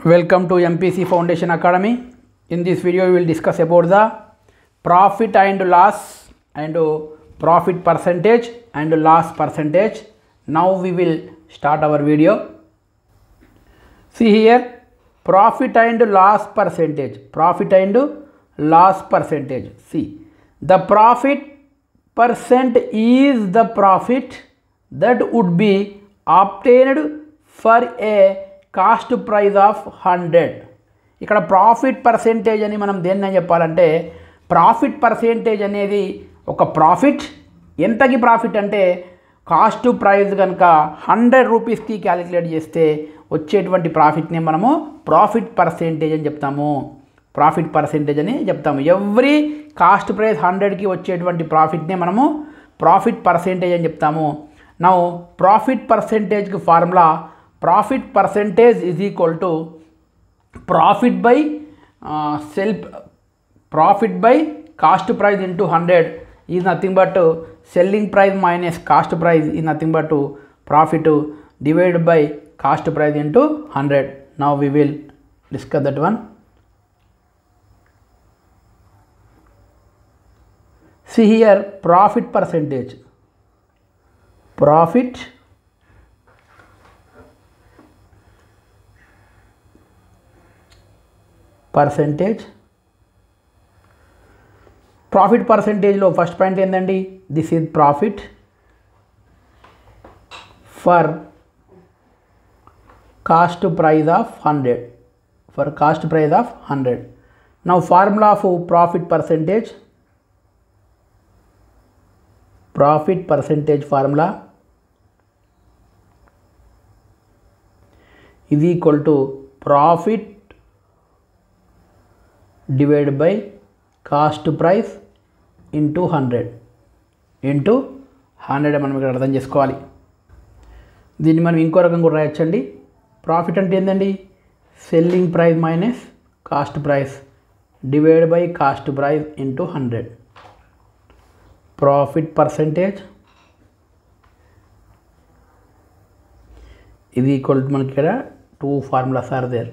Welcome to MPC Foundation Academy. In this video we will discuss about the profit and loss and profit percentage and loss percentage. Now we will start our video. See here, profit and loss percentage. Profit and loss percentage. See, the profit percent is the profit that would be obtained for a cost price of 100. ఇక్కడ profit percentage అని మనం దేన్ని చెప్పాలంటే, profit percentage అనేది ఒక profit ఎంతకి profit అంటే cost price కనుక 100 రూపీస్కి క్యాలిక్యులేట్ చేస్తే వచ్చేటువంటి ప్రాఫిట్ని మనము ప్రాఫిట్ పర్సెంటేజ్ అని చెప్తాము. ప్రాఫిట్ పర్సెంటేజ్ అని చెప్తాము. ఎవ్రీ కాస్ట్ ప్రైస్ 100కి వచ్చేటువంటి ప్రాఫిట్నే మనము ప్రాఫిట్ పర్సెంటేజ్ అని చెప్తాము. నౌ ప్రాఫిట్ పర్సెంటేజ్కి formula profit percentage is equal to profit by cost price into 100 is nothing but selling price minus cost price is nothing but profit divided by cost price into 100. Now we will discuss that one. See here, profit percentage. Profit percentage. Profit percentage లో first point ఏంటండి, this is profit for cost price of 100. For cost price of 100. Now formula of profit percentage. Profit percentage formula is equal to profit divided by cost price into 100 into 100 మనం ఇక్కడ అర్థం చేసుకోవాలి. దీన్ని మనం ఇంకో రకంగా కూడా రాయొచ్చండి. ప్రాఫిట్ అంటే ఏంటండి, selling price minus cost price divide by cost price into 100. Profit percentage ఇది ఈక్వల్ టు మనకి ఇక్కడ 2 formulas are there.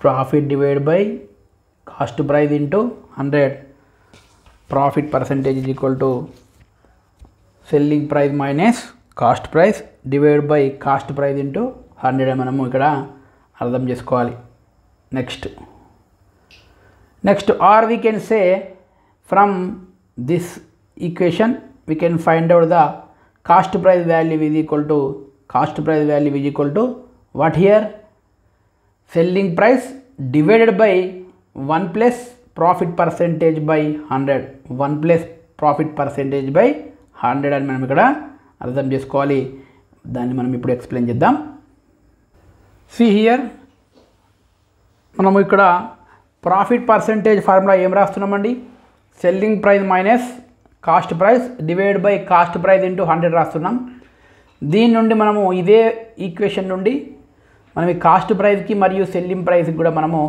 Profit divided by cost price into 100. Profit percentage is equal to selling price minus cost price divided by cost price into 100 మనము ఇక్కడ అర్థం చేసుకోవాలి. Next or we can say from this equation we can find out the cost price value is equal to what here, selling price divided by 1 plus profit percentage by 100. 1 plus profit percentage by 100 అని మనం ఇక్కడ అర్థం చేసుకోవాలి. దాన్ని మనం ఇప్పుడు explain చేద్దాం. See here, మనము ఇక్కడ ప్రాఫిట్ పర్సెంటేజ్ ఫార్ములా ఏం రాస్తున్నామండి, selling price minus cost price divide by cost price into 100 రాస్తున్నాం. దీని నుండి మనము ఇదే ఈక్వేషన్ నుండి మనం ఈ కాస్ట్ ప్రైస్కి మరియు సెల్లింగ్ ప్రైస్కి కూడా మనము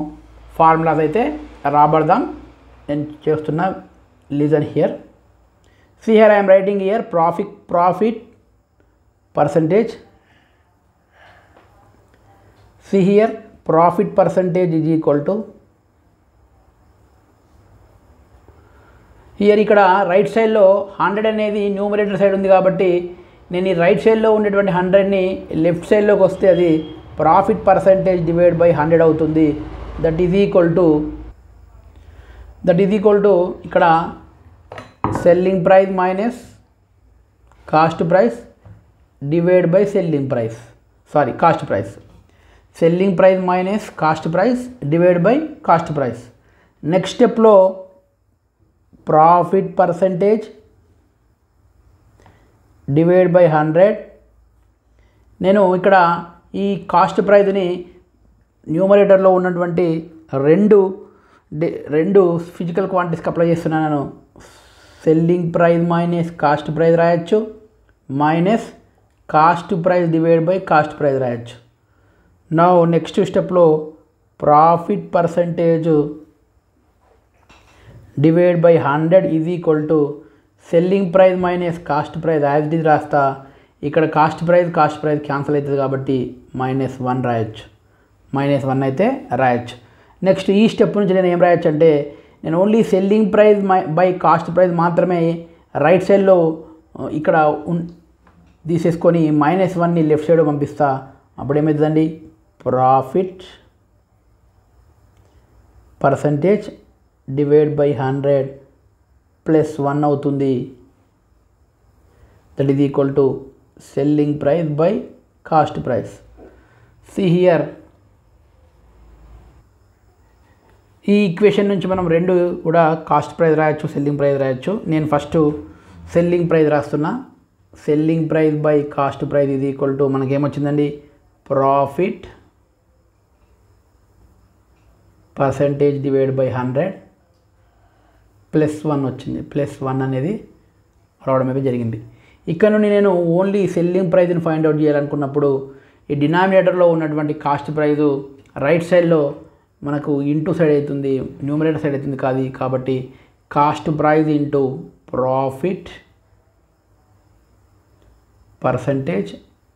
ఫార్ములాస్ అయితే రాబడదాం. నేను చేస్తున్నా, listen here. See here I'm writing here profit percentage. See here profit percentage is equal to, here ఇక్కడ రైట్ సైడ్లో 100 అనేది న్యూమరేటర్ సైడ్ ఉంది కాబట్టి నేను ఈ రైట్ సైడ్లో ఉండేటువంటి 100ని లెఫ్ట్ సైడ్లోకి వస్తే అది ప్రాఫిట్ పర్సెంటేజ్ డివైడ్ బై 100 అవుతుంది. దట్ ఈజ్ ఈక్వల్ టు ఇక్కడ selling price minus cost price divide by cost price. Selling price minus cost price divide by cost price. Next స్టెప్లో ప్రాఫిట్ పర్సెంటేజ్ డివైడ్ బై 100. నేను ఇక్కడ ఈ cost ప్రైజ్ని న్యూమరేటర్లో ఉన్నటువంటి రెండు ఫిజికల్ క్వాంటిటీస్కి అప్లై చేస్తున్నాను. Selling price minus cost price రాయొచ్చు, minus cost price divide by cost price రాయొచ్చు. నౌ నెక్స్ట్ స్టెప్లో profit percentage divide by 100 is equal to selling price minus cost price as it is రాస్తా. ఇక్కడ cost price cancel అవుతుంది కాబట్టి -1 రాయొచ్చు. -1 అయితే రాయొచ్చు. నెక్స్ట్ ఈ స్టెప్ నుంచి నేను ఏం రాయొచ్చు అంటే నేను only selling price by cost price మాత్రమే రైట్ సైడ్లో ఇక్కడ తీసేసుకొని -1ని లెఫ్ట్ సైడ్ పంపిస్తా. అప్పుడు ఏమవుతుందండి, profit percentage divide by 100 plus 1 అవుతుంది. That is equal to selling price by cost price. See here, ఈ ఈక్వేషన్ నుంచి మనం రెండు కూడా కాస్ట్ ప్రైస్ రాయొచ్చు, సెల్లింగ్ ప్రైస్ రాయొచ్చు. నేను ఫస్ట్ సెల్లింగ్ ప్రైస్ రాస్తున్నా. Selling price by cost price ఇది ఈక్వల్ టు మనకేమొచ్చిందండి, profit percentage divide by 100 plus 1 వచ్చింది. ప్లస్ 1 అనేది రావడం అయితే జరిగింది. ఇక్కడ నుండి నేను ఓన్లీ సెల్లింగ్ ప్రైస్ని ఫైండ్ అవుట్ చేయాలనుకున్నప్పుడు ఈ డినామినేటర్లో ఉన్నటువంటి కాస్ట్ ప్రైజు రైట్ సైడ్లో మనకు ఇంటూ సైడ్ అవుతుంది, న్యూమరేటర్ సైడ్ అవుతుంది కాదు. కాబట్టి cost praise into profit percentage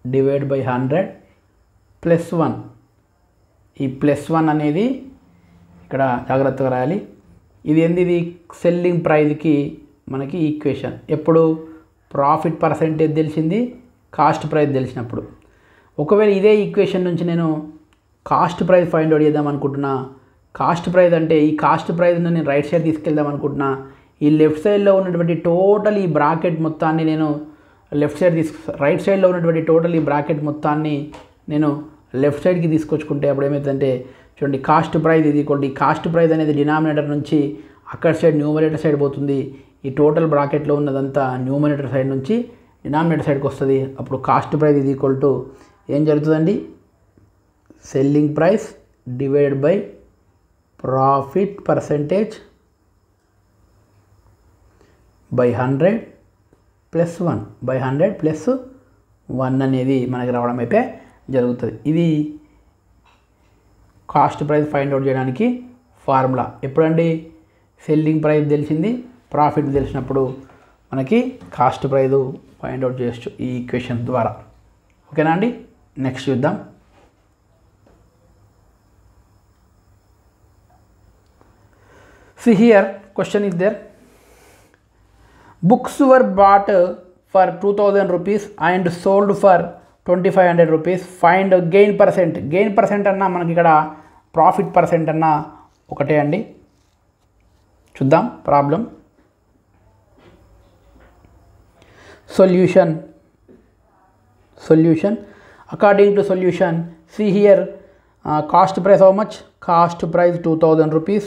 divide by 100 plus 1. ఈ ప్లస్ 1 అనేది ఇక్కడ జాగ్రత్తగా రాయాలి. ఇది ఇది సెల్లింగ్ ప్రైజ్కి మనకి ఈక్వేషన్. ఎప్పుడు ప్రాఫిట్ పర్సంటేజ్ తెలిసింది, కాస్ట్ ప్రైస్ తెలిసినప్పుడు. ఒకవేళ ఇదే ఈక్వేషన్ నుంచి నేను కాస్ట్ ప్రైస్ ఫైండ్ అవుట్ చేద్దాం అనుకుంటున్నా. కాస్ట్ ప్రైస్ అంటే ఈ కాస్ట్ ప్రైస్ను నేను రైట్ సైడ్ తీసుకెళ్దాం అనుకుంటున్నా. ఈ లెఫ్ట్ సైడ్లో ఉన్నటువంటి టోటల్ ఈ బ్రాకెట్ మొత్తాన్ని నేను రైట్ సైడ్లో ఉన్నటువంటి టోటల్ ఈ బ్రాకెట్ మొత్తాన్ని నేను లెఫ్ట్ సైడ్కి తీసుకొచ్చుకుంటే అప్పుడు ఏమవుతుందంటే చూడండి, కాస్ట్ ప్రైస్ ఇది ఈక్వల్ టు, ఈ కాస్ట్ ప్రైస్ అనేది డినామినేటర్ నుంచి అక్కడ సైడ్ న్యూమరేటర్ సైడ్ పోతుంది. ఈ టోటల్ బ్రాకెట్లో ఉన్నదంతా న్యూమరేటర్ సైడ్ నుంచి డినామినేటర్ సైడ్కి వస్తుంది. అప్పుడు కాస్ట్ ప్రైస్ ఇది ఈక్వల్ టు ఏం జరుగుతుందండి, selling price divided by profit percentage by 100 plus 1 by 100 plus 1 అనేది మనకి రావడం అయితే జరుగుతుంది. ఇది కాస్ట్ ప్రైస్ ఫైండ్ అవుట్ చేయడానికి ఫార్ములా. ఎప్పుడండి, సెల్లింగ్ ప్రైస్ తెలిసింది, ప్రాఫిట్ తెలిసినప్పుడు మనకి కాస్ట్ ప్రైస్ ఫైండ్ అవుట్ చేయొచ్చు ఈ ఈక్వేషన్ ద్వారా. ఓకేనా అండి, నెక్స్ట్ చూద్దాం. See here, question is there. Books were bought for 2000 rupees and sold for 2500 rupees. Find gain percent. Gain percent అన్నా మనకి ఇక్కడ ప్రాఫిట్ పర్సెంట్ అన్నా ఒకటే అండి. చూద్దాం problem. Solution. According to solution, see here, cost price how much? Cost price 2000 rupees.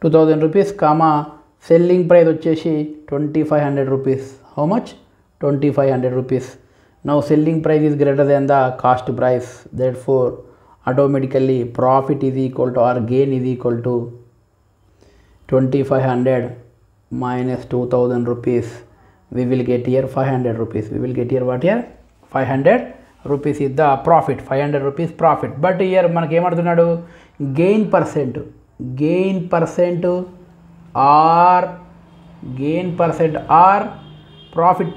2000 rupees, comma, selling price వచ్చేసి 2500 rupees. How much? 2500 rupees. Now selling price is greater than the cost price. Therefore, automatically profit is equal to or gain is equal to 2500 minus 2000 rupees. We will get here 500 rupees. We will get here what here? 500 rupees is the profit. 500 rupees profit. But here మనకి ఏమడుతున్నాడు, gain percent or profit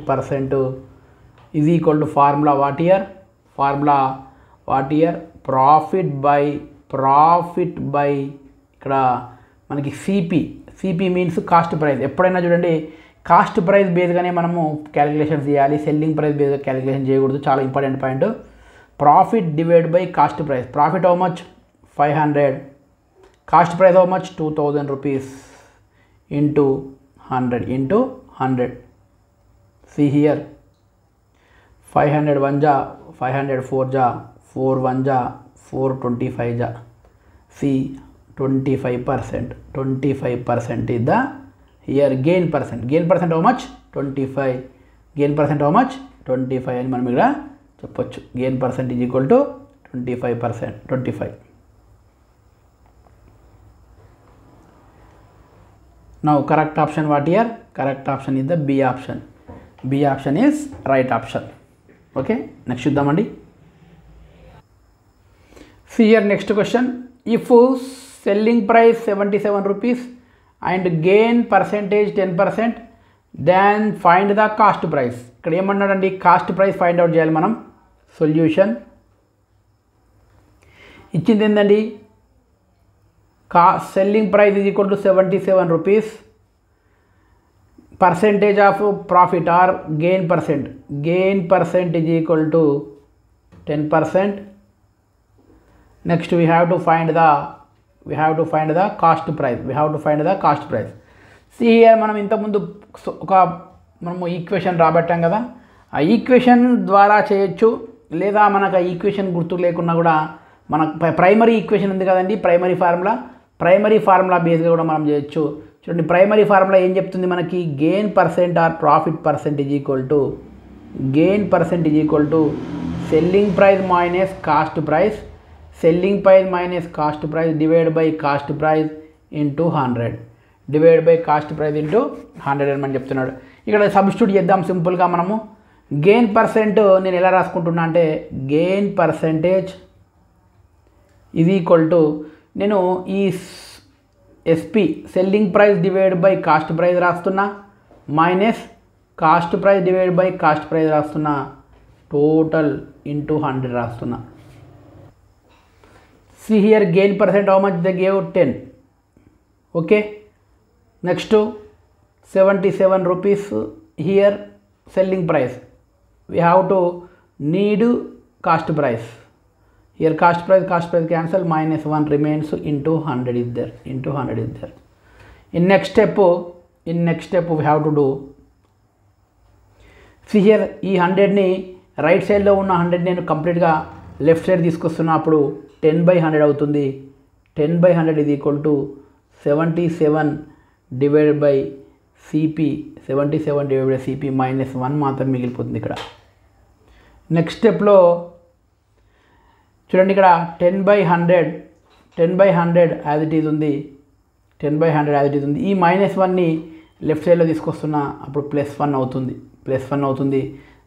percent is equal to formula what here? Profit by ఇక్కడ మనకి CP means cost price. ఎప్పుడైనా చూడండి, cost price బేస్గానే మనము calculations చేయాలి, selling price బేస్గా calculation చేయకూడదు. చాలా important point. Profit divide by cost price. Profit how much? 500. Cost price how much? 2000 rupees into 100. See here, 500 1 ja, 500 4 ja, 4 1 ja, 4 25 ja. See, 25%. 25% is the here gain percent. Gain percent how much? 25. Gain percent how much? 25 అని మనం ఇక్కడ చెప్పొచ్చు. Gain percent is equal to 25%. 25. Now correct option what here? Correct option is the B option. B option is right option. Okay, next చూద్దామండి. See here, next question. If selling price 77 rupees and gain percentage 10%, then find the cost price. ఇక్కడ ఏమన్నాడండి, cost price find out చేయాలి మనం. Solution ఇచ్చింది ఏంటండి, selling price is equal to 77 rupees, percentage of profit or gain percent is equal to 10%. Next we have to find the cost price. See here మనం ఇంతకుముందు మనము equation రాబట్టాం కదా, ఆ equation ద్వారా చేయొచ్చు, లేదా మనకు ఆ ఈక్వేషన్ గుర్తు లేకున్నా కూడా మనకు ప్రైమరీ ఈక్వేషన్ ఉంది కదండి, ప్రైమరీ ఫార్ములా బేస్గా కూడా మనం చేయొచ్చు. చూడండి, ప్రైమరీ ఫార్ములా ఏం చెప్తుంది మనకి, gain percent or profit percent is equal to selling price minus cost price, divide by cost price into 100 అని మనం చెప్తున్నాడు. ఇక్కడ సబ్స్టిట్యూట్ చేద్దాం సింపుల్గా మనము. గెయిన్ పర్సెంట్ నేను ఎలా రాసుకుంటున్నా అంటే, gain percentage is equal to, నేను ఈ SP selling price divide by cost price రాస్తున్నా, minus cost price divide by cost price రాస్తున్నా, టోటల్ ఇంటూ 100 రాస్తున్నా. See here gain percent how much they gave, 10. Okay, next 77 rupees here selling price, we have to need cost price. Here cost price cancel, minus 1 remains, into 100 is there. In next step we have to do, see here ఈ 100ని right సైడ్లో ఉన్న 100 నేను కంప్లీట్గా left side తీసుకొస్తున్నప్పుడు 10/100 అవుతుంది. 10/100 is equal to 77 divided by CP, 77 divided by CP minus 1 మాత్రం మిగిలిపోతుంది ఇక్కడ. Next స్టెప్లో చూడండి, ఇక్కడ 10/100 యాజ్ ఇట్ ఈజ్ ఉంది, ఈ -1ని లెఫ్ట్ సైడ్లో తీసుకొస్తున్నా, అప్పుడు +1 అవుతుంది.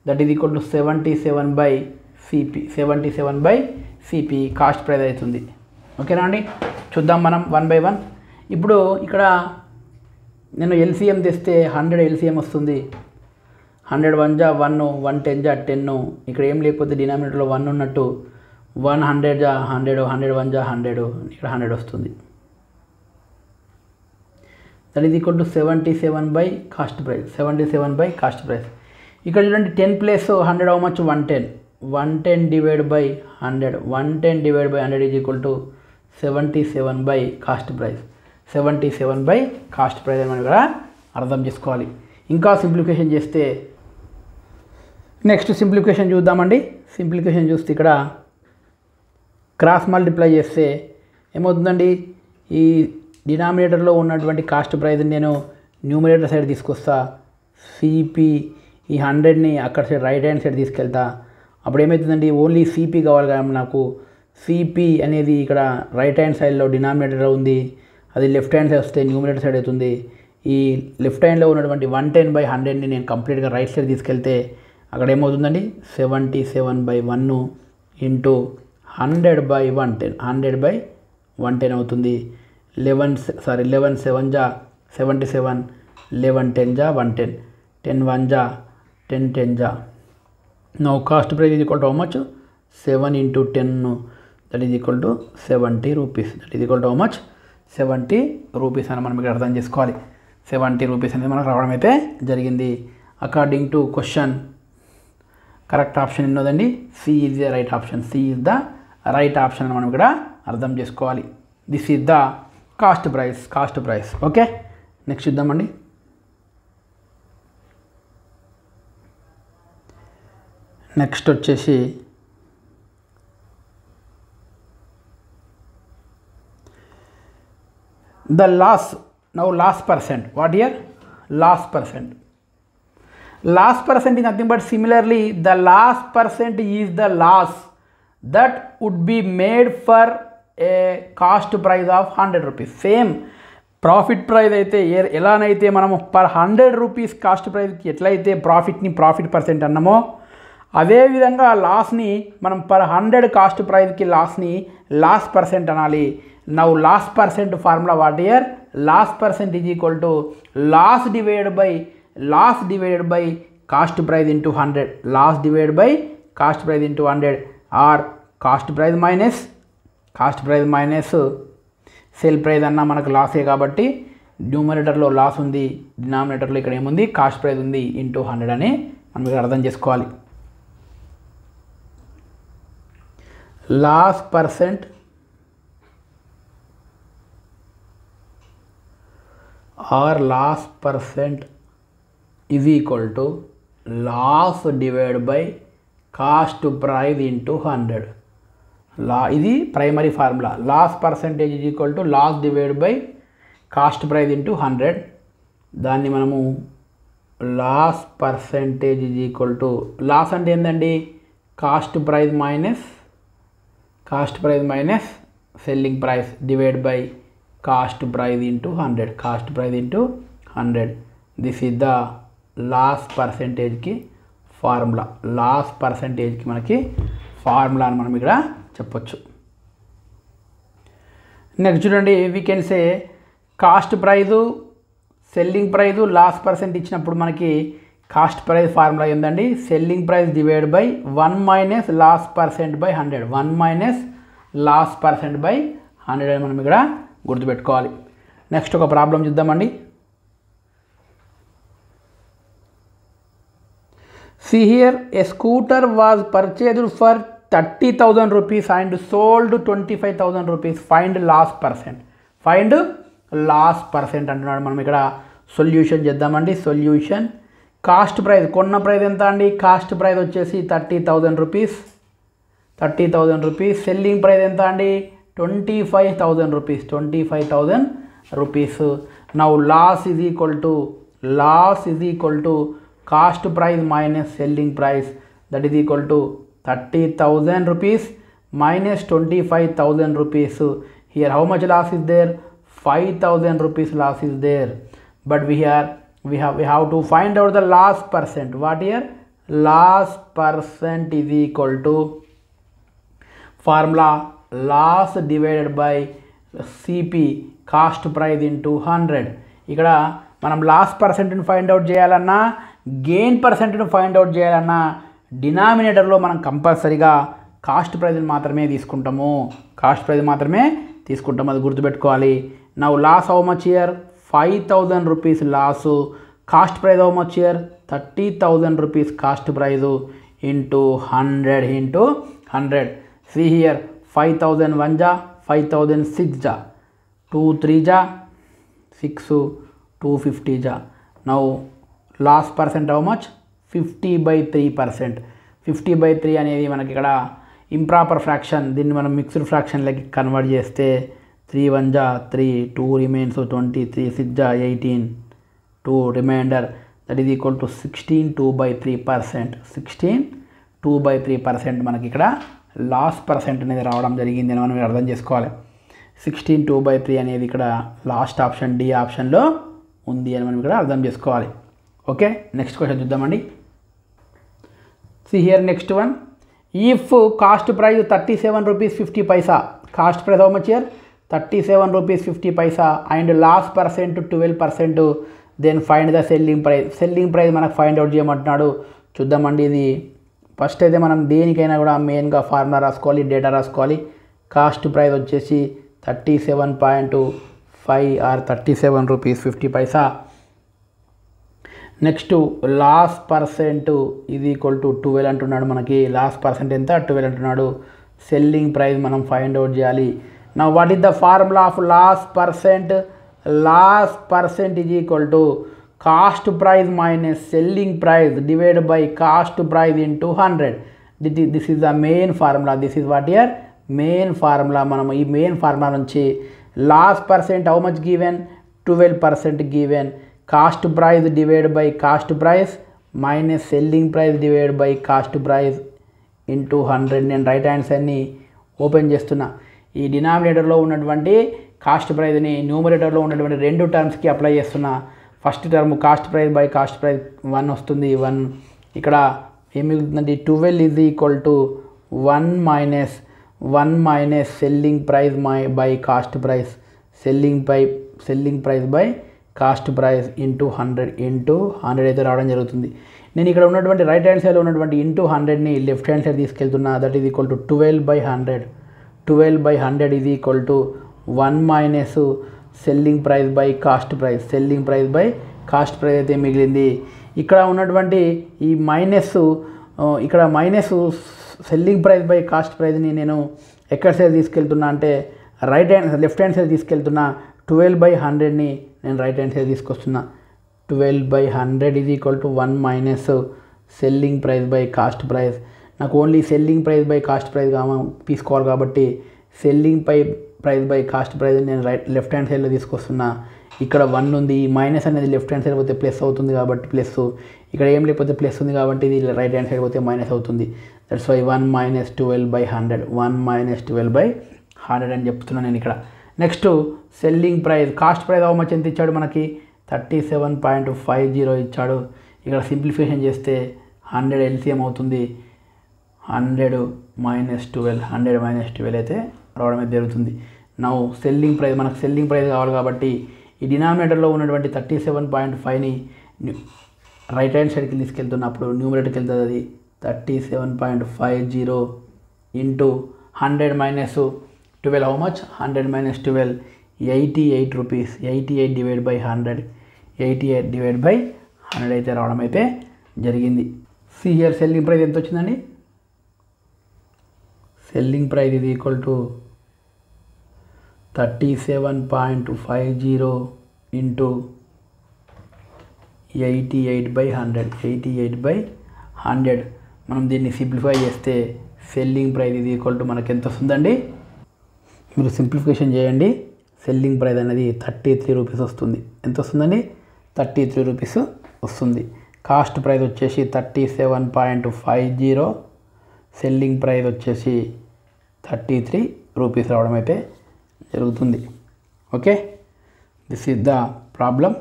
That is equal to 77/CP cost price అవుతుంది. ఓకేనా అండి, చూద్దాం మనం 1 by 1. ఇప్పుడు ఇక్కడ నేను ఎల్సిఎం తెస్తే 100 ఎల్సిఎం వస్తుంది. 100 1 జా 1, 1 10 జా 10, ఇక్కడ ఏం లేకపోతే డినామినేటర్లో 1 ఉన్నట్టు 100 జా 100, 100 1 జా 100, ఇక్కడ 100 వస్తుంది. That is equal to 77 cost price. ఇక్కడ చూడండి, 10 plus 100 how much, 110 divide by 100, 110 is equal to 77 cost price. 77 cost price అని మనం ఇక్కడ అర్థం చేసుకోవాలి. ఇంకా సింప్లిఫికేషన్ చేస్తే, నెక్స్ట్ సింప్లిఫికేషన్ చూద్దామండి. సింప్లిఫికేషన్ చూస్తే ఇక్కడ క్రాస్ మల్టిప్లై చేస్తే ఏమవుతుందండి, ఈ డినామినేటర్లో ఉన్నటువంటి కాస్ట్ ప్రైస్ని నేను న్యూమినేటర్ సైడ్ తీసుకొస్తా, సిపి ఈ 100ని అక్కడ సైడ్ రైట్ హ్యాండ్ సైడ్ తీసుకెళ్తా. అప్పుడు ఏమవుతుందండి, ఓన్లీ సిపి కావాలి కదా నాకు. సిపి అనేది ఇక్కడ రైట్ హ్యాండ్ సైడ్లో డినామినేటర్ ఉంది, అది లెఫ్ట్ హ్యాండ్ సైడ్ వస్తే న్యూమినేటర్ సైడ్ అవుతుంది. ఈ లెఫ్ట్ హ్యాండ్లో ఉన్నటువంటి 110/100ని నేను కంప్లీట్గా రైట్ సైడ్ తీసుకెళ్తే అక్కడ ఏమవుతుందండి, 77/1 ఇంటూ 100/110, 100/110 అవుతుంది. 11 7 జా 77, 11 10 జా 110, 10 1 జా 10 10 జా. Now cost price is equal to how much, 7 into 10, that is equal to 70 rupees. That is equal to how much, 70 rupees అని మనం ఇక్కడ అర్థం చేసుకోవాలి. 70 rupees అనేది మనకు రావడం అయితే జరిగింది. According to question correct option ఎన్నోదండి, C is the right option. అని మనం ఇక్కడ అర్థం చేసుకోవాలి. This is the cost price. Okay, next చూద్దామండి. నెక్స్ట్ వచ్చేసి the loss. Now loss percent, what here, loss percent is nothing but similarly the loss percent is the loss that would be made for a cost price of 100 rupees. Same profit price అయితే ఎలానైతే మనము per 100 rupees cost ప్రైస్కి ఎట్లయితే profit percent అన్నామో, అదేవిధంగా లాస్ని మనం per 100 cost ప్రైస్కి loss percent అనాలి. Now loss percent formula what here, loss percent is equal to loss divided by loss divided by cost price into 100, loss divided by cost price into 100 or cost price minus sale price అన్న మనకు లాసే కాబట్టి న్యూమరేటర్లో loss ఉంది, డినామినేటర్లో ఇక్కడ ఏముంది cost price ఉంది into 100 అని మనం ఇక్కడ అర్థం చేసుకోవాలి. Loss percent or loss percent is equal to loss divided by cost price into 100. ఇది primary formula. Loss percentage is equal to loss divide by cost price into 100. దాన్ని మనము loss percentage is equal to, loss అంటే ఏంటండి cost price minus selling price divide by cost price into 100, cost price into 100. This is the loss పర్సెంటేజ్కి formula. Loss పర్సెంటేజ్కి మనకి formula అని మనం ఇక్కడ చెప్పొచ్చు. నెక్స్ట్ చూడండి, we can say cost price, selling price, loss percent ఇచ్చినప్పుడు మనకి కాస్ట్ ప్రైస్ ఫార్ములా ఏందండి selling price divide by 1 minus loss percent by 100, 1 minus loss percent by 100 అని మనం ఇక్కడ గుర్తుపెట్టుకోవాలి. నెక్స్ట్ ఒక ప్రాబ్లం చూద్దామండి. See here, a scooter was purchased for 30,000 rupees and sold 25,000 rupees. Find loss percent. Find loss percent అంటున్నాడు. మనం ఇక్కడ solution చేద్దామండి. సొల్యూషన్, కాస్ట్ ప్రైస్, కొన్న ప్రైస్ ఎంత అండి, కాస్ట్ ప్రైస్ వచ్చేసి 30,000 రూపీస్, 30,000 రూపీస్. సెల్లింగ్ ప్రైస్ ఎంత అండి 25,000 rupees, 25,000 rupees. Now loss is equal to cost price minus selling price, that is equal to 30,000 rupees minus 25,000 rupees. Here how much loss is there? 5,000 rupees loss is there. But we have to find out the loss percent. What here? Loss percent is equal to formula loss divided by CP cost price into 100. ఇక్కడ మనం loss పర్సెంట్ని find out చేయాలన్నా, gain పర్సెంట్ని find out చేయాలన్నా డినామినేటర్లో మనం కంపల్సరీగా cost ప్రైస్ని మాత్రమే తీసుకుంటాము, అది గుర్తుపెట్టుకోవాలి. Now loss how much here 5,000 rupees loss, cost price how much here 30,000 rupees cost price into 100. See here, 5,000 1 जा, 5,000 6 जा, 2 3 जा 6, 250 जा. Now loss percent how much? 50/3%. 50/3 అనేది మనకి ఇక్కడ ఇంప్రాపర్ ఫ్రాక్షన్, దీన్ని మనం మిక్స్డ్ ఫ్రాక్షన్లకి కన్వర్ట్ చేస్తే 3 1 जा 3, 2 రిమైన్స్ 20, 3 6 जा 18, 2 remainder, that is equal to 16 2/3%. 16 2/3% మనకి ఇక్కడ లాస్ పర్సెంట్ అనేది రావడం జరిగింది అని మనం అర్థం చేసుకోవాలి. 16 2/3 అనేది ఇక్కడ లాస్ట్ ఆప్షన్ డి ఆప్షన్లో ఉంది అని మనం ఇక్కడ అర్థం చేసుకోవాలి. ఓకే, నెక్స్ట్ క్వశ్చన్ చూద్దామండి. See here, next one. If cost price 37 rupees 50 paisa, cost price how much here? 37 rupees 50 paisa and loss percent 12%, then find the selling price. Selling price మనకు find out చేయమంటున్నాడు. చూద్దామండి. ఇది first అయితే మనం దేనికైనా కూడా మెయిన్గా ఫార్ములా రాసుకోవాలి, డేటా రాసుకోవాలి. కాస్ట్ ప్రైస్ వచ్చేసి 37.5 or 37 rupees 50 paisa. Next loss percent ఇది ఈక్వల్ టు 12 అంటున్నాడు. మనకి లాస్ పర్సెంట్ ఎంత 12 అంటున్నాడు. సెల్లింగ్ ప్రైస్ మనం ఫైండ్ అవుట్ చేయాలి. Now what is the formula of loss percent? Loss percent is equal to cost price minus selling price divide by cost price into 100. This is the main formula. This is what here main formula. మనం ఈ main formula నుంచి loss percent how much given 12% given, cost price divide by cost price minus selling price divide by cost price into 100. నేను right hand సైడ్ని open చేస్తున్నా. ఈ డినామినేటర్లో ఉన్నటువంటి cost ప్రైస్ని న్యూమరేటర్లో ఉన్నటువంటి రెండు టర్మ్స్కి అప్లై చేస్తున్నా. First term cost price by cost price 1 వస్తుంది. 1 ఇక్కడ ఏం మిగులుతుందండి 12 is equal to 1 minus selling price by cost price, selling price by cost price into 100 అయితే రావడం జరుగుతుంది. నేను ఇక్కడ ఉన్నటువంటి రైట్ హ్యాండ్ సైడ్లో ఉన్నటువంటి ఇంటూ 100ని లెఫ్ట్ హ్యాండ్ సైడ్ తీసుకెళ్తున్నా. That is equal to 12/100. 12/100 is equal to 1 minus selling price by cost price. Selling price by cost price అయితే మిగిలింది. ఇక్కడ ఉన్నటువంటి ఈ మైనస్, ఇక్కడ minus selling price by cost ప్రైస్ని నేను ఎక్కడ సైడ్ తీసుకెళ్తున్నా అంటే లెఫ్ట్ హ్యాండ్ సైడ్ తీసుకెళ్తున్నా. 12/100ని నేను రైట్ హ్యాండ్ సైడ్ తీసుకొస్తున్నా. 12/100 is equal to 1 minus selling price by cost price. నాకు only selling price by cost price తీసుకోవాలి కాబట్టి selling price by cost price నేను లెఫ్ట్ హ్యాండ్ సైడ్లో తీసుకొస్తున్నా. ఇక్కడ 1 ఉంది, ఈ మైనస్ అనేది లెఫ్ట్ హ్యాండ్ సైడ్ పోతే ప్లస్ అవుతుంది కాబట్టి ప్లస్, ఇక్కడ ఏం లేకపోతే ప్లస్ ఉంది కాబట్టి ఇది రైట్ హ్యాండ్ సైడ్ పోతే మైనస్ అవుతుంది. దట్స్ వై 1 మైనస్ 12/100, 1 మైనస్ 12/100 అని చెప్తున్నాను నేను ఇక్కడ. Next selling price, cost price how much ఎంత ఇచ్చాడు మనకి 37.50 ఇచ్చాడు. ఇక్కడ సింప్లిఫికేషన్ చేస్తే 100 LCM అవుతుంది. 100 మైనస్ 12 అయితే రావడం అయితే జరుగుతుంది. నౌ సెల్లింగ్ ప్రైస్, మనకు సెల్లింగ్ ప్రైస్ కావాలి కాబట్టి ఈ డినామినేటర్లో ఉన్నటువంటి 37.5ని రైట్ హ్యాండ్ సైడ్కి తీసుకెళ్తున్నప్పుడు న్యూమరేటర్కి వెళ్తుంది. అది 37.50 into 100 minus 12 how much 100 minus 12 88 rupees. 88 divide by 100, 88 divide by 100 అయితే రావడం అయితే జరిగింది. సి హియర్ సెల్లింగ్ ప్రైస్ ఎంత వచ్చిందండి? సెల్లింగ్ ప్రైస్ ఇది ఈక్వల్ టు 37.50 ఇంటూ 88/100, 88/100. మనం దీన్ని సింప్లిఫై చేస్తే సెల్లింగ్ ప్రైస్ ఇది ఈక్వల్ టు మనకి ఎంత వస్తుందండి? మీరు సింప్లిఫికేషన్ చేయండి. సెల్లింగ్ ప్రైస్ అనేది 33 రూపీస్ వస్తుంది. ఎంత వస్తుందండి? 33 రూపీస్ వస్తుంది. కాస్ట్ ప్రైస్ వచ్చేసి 37.50, సెల్లింగ్ ప్రైస్ వచ్చేసి 33 రూపీస్ రావడం అయితే జరుగుతుంది. Okay, this is the problem.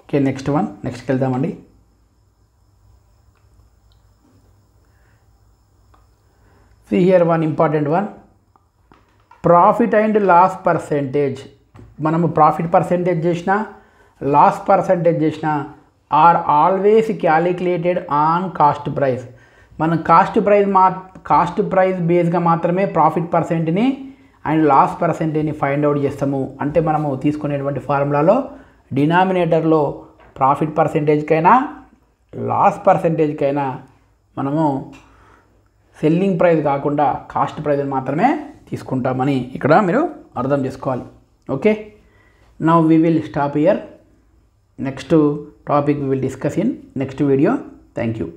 Okay, next one, నెక్స్ట్కి వెళ్దామండి. See here one important one, profit and loss percentage. మనము ప్రాఫిట్ పర్సెంటేజ్ చేసిన, లాస్ పర్సెంటేజ్ చేసిన are always calculated on cost price. మనం కాస్ట్ ప్రైస్ బేస్గా మాత్రమే ప్రాఫిట్ పర్సెంట్ని అండ్ లాస్ పర్సెంటేజ్ని ఫైండ్ అవుట్ చేస్తాము. అంటే మనము తీసుకునేటువంటి ఫార్ములాలో డినామినేటర్లో ప్రాఫిట్ పర్సెంటేజ్కైనా లాస్ పర్సెంటేజ్కైనా మనము సెల్లింగ్ ప్రైస్ కాకుండా కాస్ట్ ప్రైస్ మాత్రమే తీసుకుంటామని ఇక్కడ మీరు అర్థం చేసుకోవాలి. Okay, now we will stop here. Next topic we will discuss in next video. Thank you.